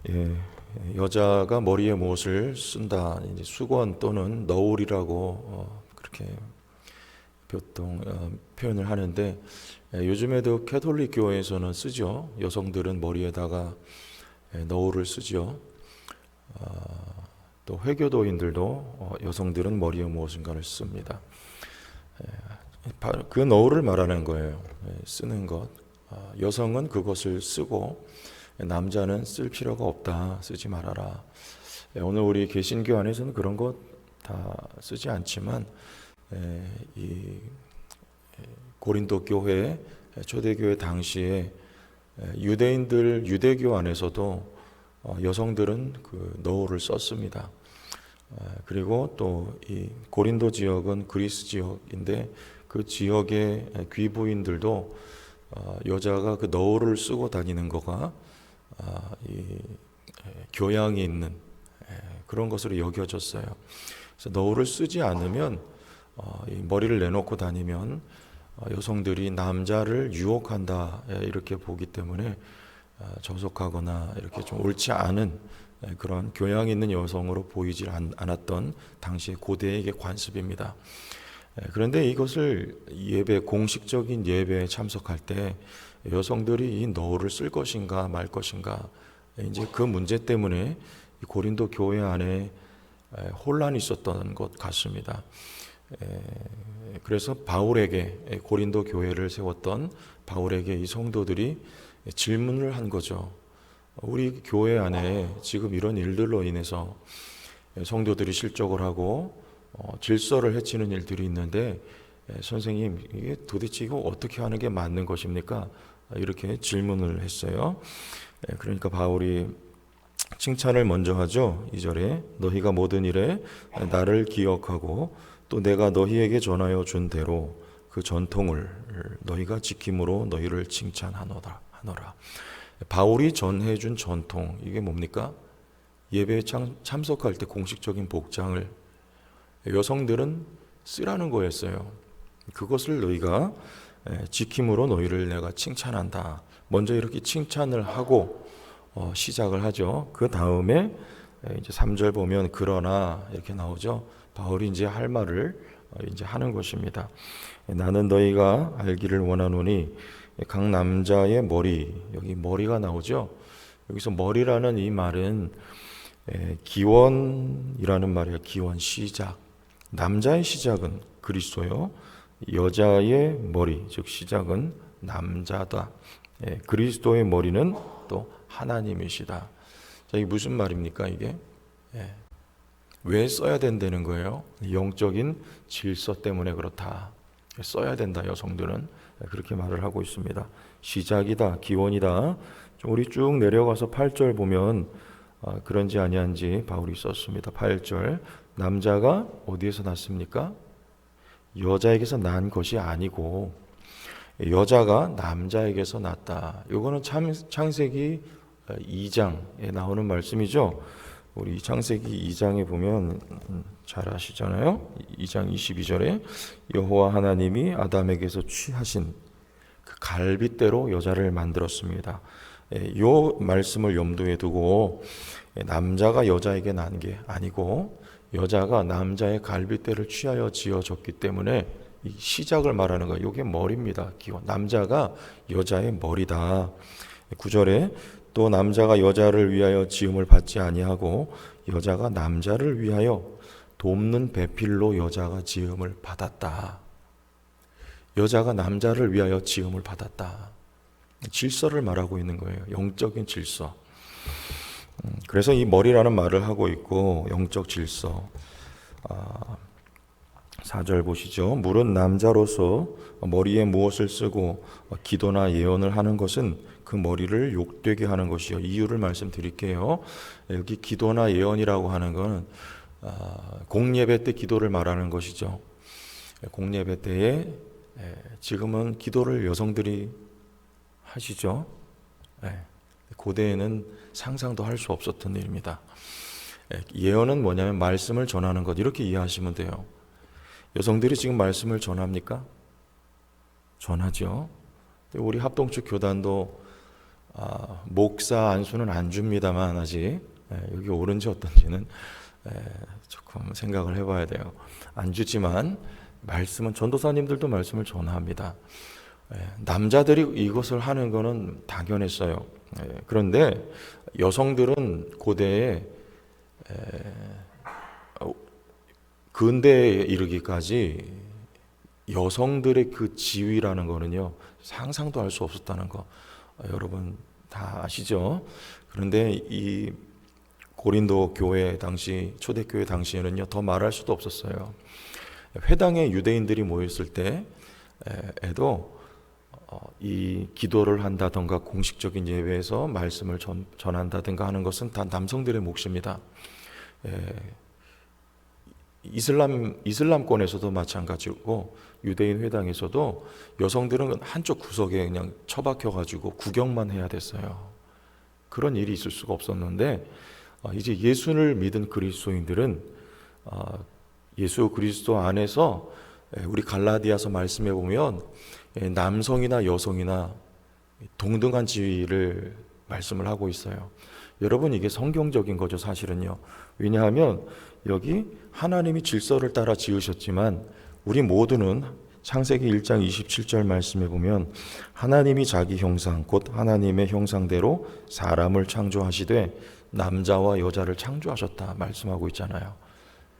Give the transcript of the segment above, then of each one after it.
예, 여자가 머리에 무엇을 쓴다, 이제 수건 또는 너울이라고 그렇게 보통 표현을 하는데, 요즘에도 캐톨릭 교회에서는 쓰죠. 여성들은 머리에다가 너울을 쓰죠. 또 회교도인들도 여성들은 머리에 무엇인가를 씁니다. 그 너울을 말하는 거예요. 쓰는 것. 여성은 그것을 쓰고 남자는 쓸 필요가 없다. 쓰지 말아라. 오늘 우리 개신교 안에서는 그런 것 다 쓰지 않지만, 이 고린도 교회, 초대교회 당시에 유대인들, 유대교 안에서도 여성들은 그 너울을 썼습니다. 그리고 또 이 고린도 지역은 그리스 지역인데, 그 지역의 귀부인들도 여자가 그 너울을 쓰고 다니는 거가 이 교양이 있는 그런 것으로 여겨졌어요. 그래서 너울을 쓰지 않으면, 이 머리를 내놓고 다니면 여성들이 남자를 유혹한다, 이렇게 보기 때문에 저속하거나 이렇게 좀 옳지 않은 그런 교양 있는 여성으로 보이질 않았던 당시의 고대의 관습입니다. 그런데 이것을 공식적인 예배에 참석할 때 여성들이 이 너울을 쓸 것인가 말 것인가, 이제 그 문제 때문에 고린도 교회 안에 혼란이 있었던 것 같습니다. 그래서 바울에게, 고린도 교회를 세웠던 바울에게 이 성도들이 질문을 한 거죠. 우리 교회 안에 지금 이런 일들로 인해서 성도들이 실족을 하고 질서를 해치는 일들이 있는데, 선생님, 이게 도대체 이거 어떻게 하는 게 맞는 것입니까? 이렇게 질문을 했어요. 그러니까 바울이 칭찬을 먼저 하죠. 2절에 너희가 모든 일에 나를 기억하고 또 내가 너희에게 전하여 준 대로 그 전통을 너희가 지킴으로 너희를 칭찬하노라. 바울이 전해준 전통, 이게 뭡니까? 예배에 참석할 때 공식적인 복장을 여성들은 쓰라는 거였어요. 그것을 너희가 지킴으로 너희를 내가 칭찬한다. 먼저 이렇게 칭찬을 하고 시작을 하죠. 그 다음에 이제 3절 보면 그러나 이렇게 나오죠. 바울이 이제 할 말을 이제 하는 것입니다. 나는 너희가 알기를 원하노니 각 남자의 머리, 여기 머리가 나오죠. 여기서 머리라는 이 말은 기원이라는 말이에요. 기원, 시작. 남자의 시작은 그리스도요. 여자의 머리, 즉 시작은 남자다. 그리스도의 머리는 또 하나님이시다. 자, 이게 무슨 말입니까, 이게? 왜 써야 된다는 거예요? 영적인 질서 때문에 그렇다. 써야 된다, 여성들은. 그렇게 말을 하고 있습니다. 시작이다, 기원이다. 우리 쭉 내려가서 8절 보면 그런지 아니한지 바울이 썼습니다. 8절, 남자가 어디에서 났습니까? 여자에게서 난 것이 아니고 여자가 남자에게서 났다. 이거는 창세기 2장에 나오는 말씀이죠. 우리 창세기 2장에 보면 잘 아시잖아요. 2장 22절에 여호와 하나님이 아담에게서 취하신 그 갈빗대로 여자를 만들었습니다. 이 말씀을 염두에 두고 남자가 여자에게 난 게 아니고 여자가 남자의 갈빗대를 취하여 지어졌기 때문에 이 시작을 말하는 거예요. 이게 머리입니다. 기원. 남자가 여자의 머리다. 9절에 또 남자가 여자를 위하여 지음을 받지 아니하고 여자가 남자를 위하여 돕는 배필로 여자가 지음을 받았다. 여자가 남자를 위하여 지음을 받았다. 질서를 말하고 있는 거예요. 영적인 질서. 그래서 이 머리라는 말을 하고 있고, 영적 질서. 4절 보시죠. 물은 남자로서 머리에 무엇을 쓰고 기도나 예언을 하는 것은 그 머리를 욕되게 하는 것이요. 이유를 말씀드릴게요. 여기 기도나 예언이라고 하는 것은 공예배 때 기도를 말하는 것이죠. 공예배 때에 지금은 기도를 여성들이 하시죠. 고대에는 상상도 할 수 없었던 일입니다. 예언은 뭐냐면 말씀을 전하는 것, 이렇게 이해하시면 돼요. 여성들이 지금 말씀을 전합니까? 전하죠. 우리 합동축 교단도 목사 안수는 안 줍니다만 아직 여기 옳은지 어떤지는 조금 생각을 해봐야 돼요. 안 주지만 말씀은 전도사님들도 말씀을 전합니다. 남자들이 이것을 하는 것은 당연했어요. 그런데 여성들은 고대에 근대에 이르기까지 여성들의 그 지위라는 거는요 상상도 할 수 없었다는 거 여러분 다 아시죠? 그런데 이 고린도 교회 당시 초대교회 당시에는요 더 말할 수도 없었어요. 회당에 유대인들이 모였을 때에도 이 기도를 한다던가 공식적인 예배에서 말씀을 전한다든가 하는 것은 다 남성들의 몫입니다. 이슬람권에서도 마찬가지고 유대인 회당에서도 여성들은 한쪽 구석에 그냥 처박혀가지고 구경만 해야 됐어요. 그런 일이 있을 수가 없었는데 이제 예수를 믿은 그리스도인들은 예수 그리스도 안에서 우리 갈라디아서 말씀해 보면 남성이나 여성이나 동등한 지위를 말씀을 하고 있어요. 여러분 이게 성경적인 거죠 사실은요. 왜냐하면 여기 하나님이 질서를 따라 지으셨지만 우리 모두는 창세기 1장 27절 말씀해 보면 하나님이 자기 형상 곧 하나님의 형상대로 사람을 창조하시되 남자와 여자를 창조하셨다 말씀하고 있잖아요.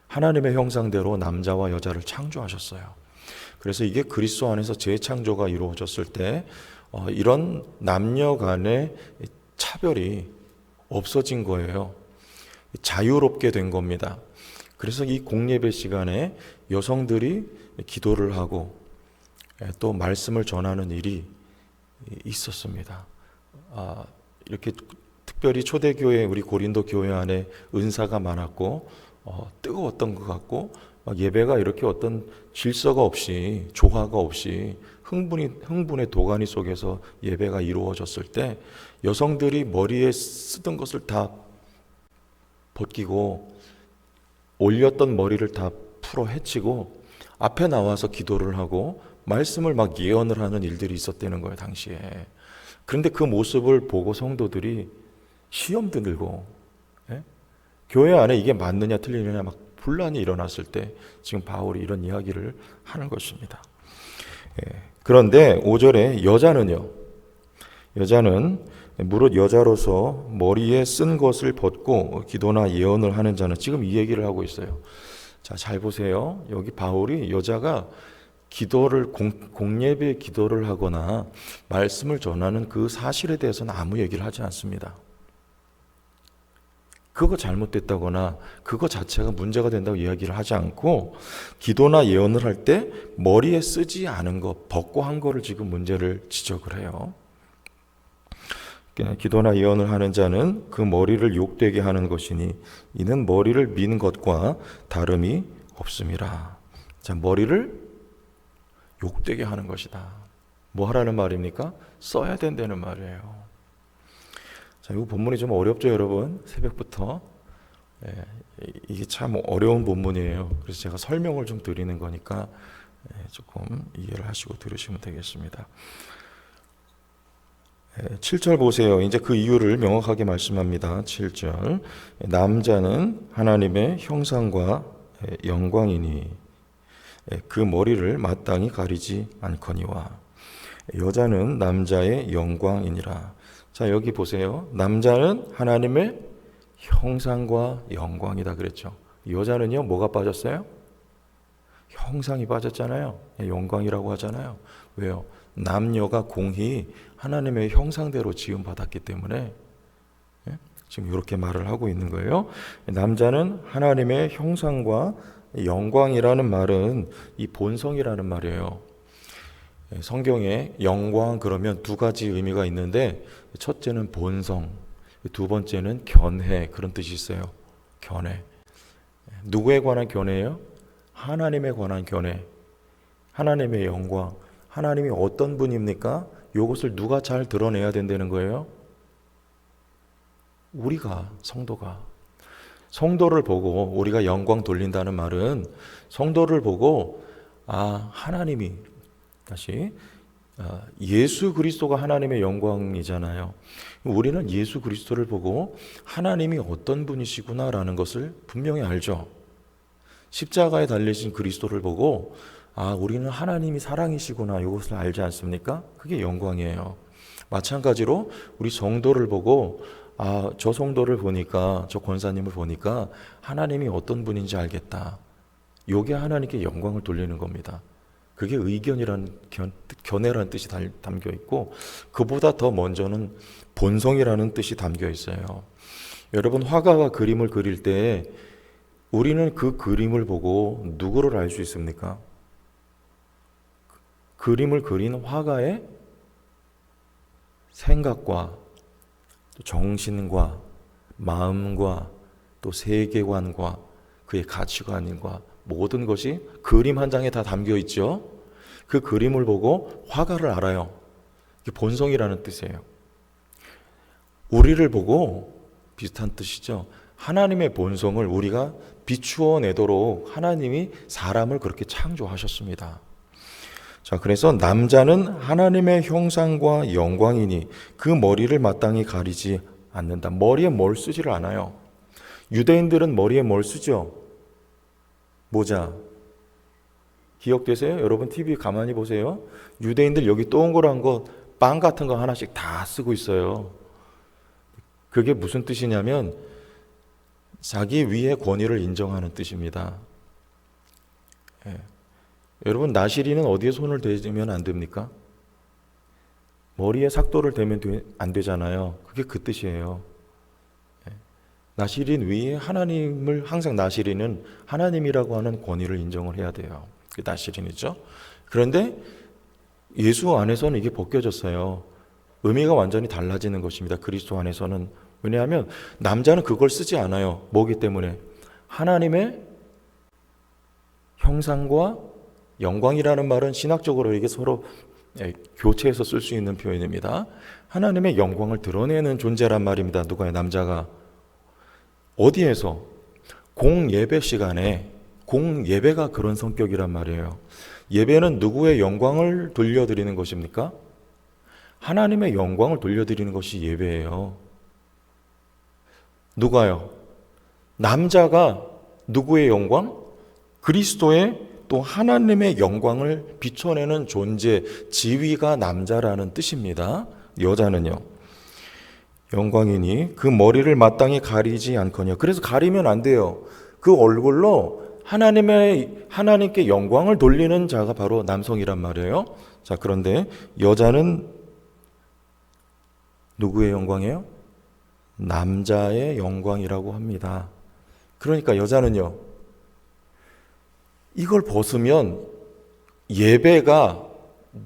하나님의 형상대로 남자와 여자를 창조하셨어요. 그래서 이게 그리스도 안에서 재창조가 이루어졌을 때 이런 남녀 간의 차별이 없어진 거예요. 자유롭게 된 겁니다. 그래서 이 공예배 시간에 여성들이 기도를 하고 또 말씀을 전하는 일이 있었습니다. 이렇게 특별히 초대교회 우리 고린도 교회 안에 은사가 많았고 뜨거웠던 것 같고 예배가 이렇게 어떤 질서가 없이 조화가 없이 흥분의 도가니 속에서 예배가 이루어졌을 때 여성들이 머리에 쓰던 것을 다 벗기고 올렸던 머리를 다 풀어 헤치고 앞에 나와서 기도를 하고 말씀을 막 예언을 하는 일들이 있었다는 거예요 당시에. 그런데 그 모습을 보고 성도들이 시험도 들고 교회 안에 이게 맞느냐 틀리느냐 막 분란이 일어났을 때 지금 바울이 이런 이야기를 하는 것입니다. 그런데 5절에 여자는 무릇 여자로서 머리에 쓴 것을 벗고 기도나 예언을 하는 자는 지금 이 얘기를 하고 있어요. 자, 잘 보세요. 여기 바울이 여자가 기도를 공예배 기도를 하거나 말씀을 전하는 그 사실에 대해서는 아무 얘기를 하지 않습니다. 그거 잘못됐다거나 그거 자체가 문제가 된다고 이야기를 하지 않고 기도나 예언을 할 때 머리에 쓰지 않은 거 벗고 한 거를 지금 문제를 지적을 해요. 기도나 예언을 하는 자는 그 머리를 욕되게 하는 것이니 이는 머리를 민 것과 다름이 없음이라. 자, 머리를 욕되게 하는 것이다. 뭐 하라는 말입니까? 써야 된다는 말이에요. 자, 이 본문이 좀 어렵죠, 여러분? 새벽부터. 이게 참 어려운 본문이에요. 그래서 제가 설명을 좀 드리는 거니까 조금 이해를 하시고 들으시면 되겠습니다. 7절 보세요. 이제 그 이유를 명확하게 말씀합니다. 7절. 남자는 하나님의 형상과 영광이니 그 머리를 마땅히 가리지 않거니와 여자는 남자의 영광이니라. 자, 여기 보세요. 남자는 하나님의 형상과 영광이다 그랬죠. 여자는요, 뭐가 빠졌어요? 형상이 빠졌잖아요. 영광이라고 하잖아요. 왜요? 남녀가 공히 하나님의 형상대로 지음받았기 때문에 지금 이렇게 말을 하고 있는 거예요. 남자는 하나님의 형상과 영광이라는 말은 이 본성이라는 말이에요. 성경에 영광 그러면 두 가지 의미가 있는데 첫째는 본성, 두 번째는 견해 그런 뜻이 있어요. 견해. 누구에 관한 견해예요? 하나님에 관한 견해. 하나님의 영광. 하나님이 어떤 분입니까? 이것을 누가 잘 드러내야 된다는 거예요? 우리가, 성도가. 성도를 보고 우리가 영광 돌린다는 말은 성도를 보고 하나님이 다시 예수 그리스도가 하나님의 영광이잖아요. 우리는 예수 그리스도를 보고 하나님이 어떤 분이시구나라는 것을 분명히 알죠. 십자가에 달리신 그리스도를 보고 우리는 하나님이 사랑이시구나 이것을 알지 않습니까? 그게 영광이에요. 마찬가지로 우리 성도를 보고 저 성도를 보니까, 저 권사님을 보니까 하나님이 어떤 분인지 알겠다. 이게 하나님께 영광을 돌리는 겁니다. 그게 의견이라는 견해라는 뜻이 담겨 있고, 그보다 더 먼저는 본성이라는 뜻이 담겨 있어요. 여러분, 화가가 그림을 그릴 때 우리는 그 그림을 보고 누구를 알 수 있습니까? 그림을 그린 화가의 생각과 또 정신과 마음과 또 세계관과 그의 가치관과 모든 것이 그림 한 장에 다 담겨 있죠. 그 그림을 보고 화가를 알아요. 이게 본성이라는 뜻이에요. 우리를 보고 비슷한 뜻이죠. 하나님의 본성을 우리가 비추어 내도록 하나님이 사람을 그렇게 창조하셨습니다. 자, 그래서 남자는 하나님의 형상과 영광이니 그 머리를 마땅히 가리지 않는다. 머리에 뭘 쓰지를 않아요. 유대인들은 머리에 뭘 쓰죠? 모자. 기억되세요? 여러분 TV 가만히 보세요. 유대인들 여기 동그란 거, 빵 같은 거 하나씩 다 쓰고 있어요. 그게 무슨 뜻이냐면 자기 위의 권위를 인정하는 뜻입니다. 여러분, 나시린은 어디에 손을 대면 안 됩니까? 머리에 삭도를 대면 안 되잖아요. 그게 그 뜻이에요. 나시린 위에 하나님을, 항상 나시린은 하나님이라고 하는 권위를 인정을 해야 돼요. 그게 나시린이죠. 그런데 예수 안에서는 이게 벗겨졌어요. 의미가 완전히 달라지는 것입니다. 그리스도 안에서는. 왜냐하면 남자는 그걸 쓰지 않아요. 뭐기 때문에? 하나님의 형상과 영광이라는 말은 신학적으로 이게 서로 교체해서 쓸 수 있는 표현입니다. 하나님의 영광을 드러내는 존재란 말입니다. 누가요? 남자가. 어디에서? 공예배 시간에. 공예배가 그런 성격이란 말이에요. 예배는 누구의 영광을 돌려드리는 것입니까? 하나님의 영광을 돌려드리는 것이 예배예요. 누가요? 남자가 누구의 영광? 그리스도의, 또 하나님의 영광을 비춰내는 존재, 지위가 남자라는 뜻입니다. 여자는요, 영광이니 그 머리를 마땅히 가리지 않거니와. 그래서 가리면 안 돼요. 그 얼굴로 하나님께 영광을 돌리는 자가 바로 남성이란 말이에요. 자, 그런데 여자는 누구의 영광이에요? 남자의 영광이라고 합니다. 그러니까 여자는요, 이걸 벗으면 예배가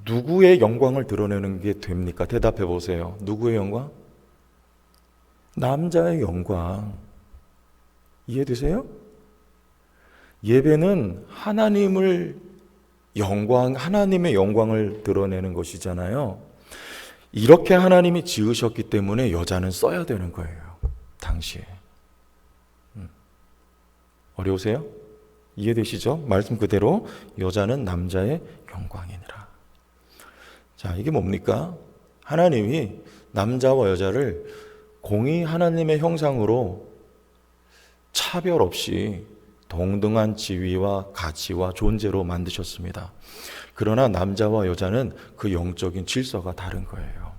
누구의 영광을 드러내는 게 됩니까? 대답해 보세요. 누구의 영광? 남자의 영광. 이해되세요? 예배는 하나님의 영광을 드러내는 것이잖아요. 이렇게 하나님이 지으셨기 때문에 여자는 써야 되는 거예요. 당시에. 어려우세요? 이해되시죠? 말씀 그대로 여자는 남자의 영광이니라. 자, 이게 뭡니까? 하나님이 남자와 여자를 공의 하나님의 형상으로 차별 없이 동등한 지위와 가치와 존재로 만드셨습니다. 그러나 남자와 여자는 그 영적인 질서가 다른 거예요.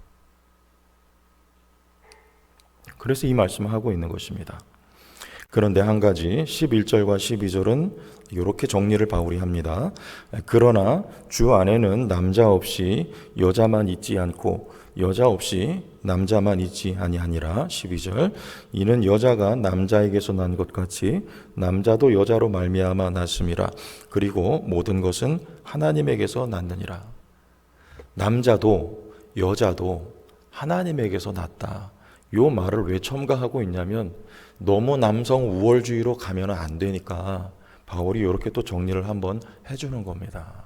그래서 이 말씀을 하고 있는 것입니다. 그런데 한 가지 11절과 12절은 이렇게 정리를 바울이 합니다. 그러나 주 안에는 남자 없이 여자만 있지 않고 여자 없이 남자만 있지 아니하니라. 12절 이는 여자가 남자에게서 난 것 같이 남자도 여자로 말미암아 났음이라. 그리고 모든 것은 하나님에게서 났느니라. 남자도 여자도 하나님에게서 났다. 이 말을 왜 첨가하고 있냐면 너무 남성 우월주의로 가면 안 되니까 바울이 이렇게 또 정리를 한번 해주는 겁니다.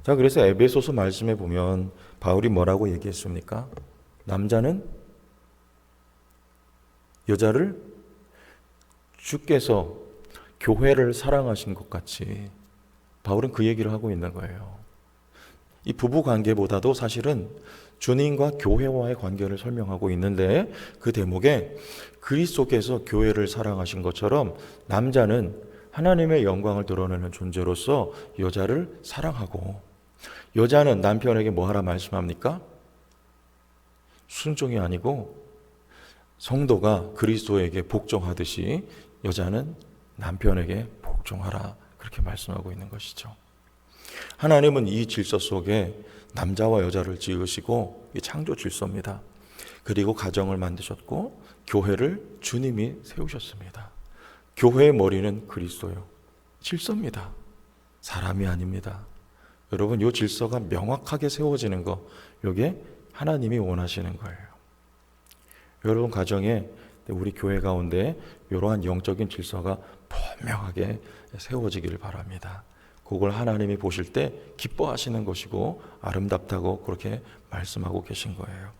자, 그래서 에베소서 말씀에 보면 바울이 뭐라고 얘기했습니까? 남자는 여자를 주께서 교회를 사랑하신 것 같이 바울은 그 얘기를 하고 있는 거예요. 이 부부 관계보다도 사실은 주님과 교회와의 관계를 설명하고 있는데, 그 대목에 그리스도께서 교회를 사랑하신 것처럼 남자는 하나님의 영광을 드러내는 존재로서 여자를 사랑하고, 여자는 남편에게 뭐 하라 말씀합니까? 순종이 아니고 성도가 그리스도에게 복종하듯이 여자는 남편에게 복종하라, 그렇게 말씀하고 있는 것이죠. 하나님은 이 질서 속에 남자와 여자를 지으시고, 이 창조 질서입니다. 그리고 가정을 만드셨고 교회를 주님이 세우셨습니다. 교회의 머리는 그리스도요. 질서입니다. 사람이 아닙니다. 여러분, 이 질서가 명확하게 세워지는 거, 이게 하나님이 원하시는 거예요. 여러분 가정에, 우리 교회 가운데 이러한 영적인 질서가 분명하게 세워지기를 바랍니다. 그걸 하나님이 보실 때 기뻐하시는 것이고 아름답다고 그렇게 말씀하고 계신 거예요.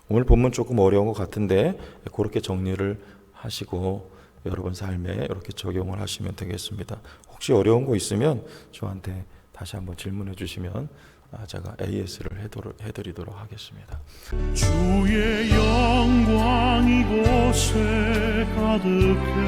오늘 본문 조금 어려운 것 같은데 그렇게 정리를 하시고 여러분 삶에 이렇게 적용을 하시면 되겠습니다. 혹시 어려운 거 있으면 저한테 다시 한번 질문해 주시면 제가 AS를 해드리도록 하겠습니다. 주의 영광 이곳에 가득해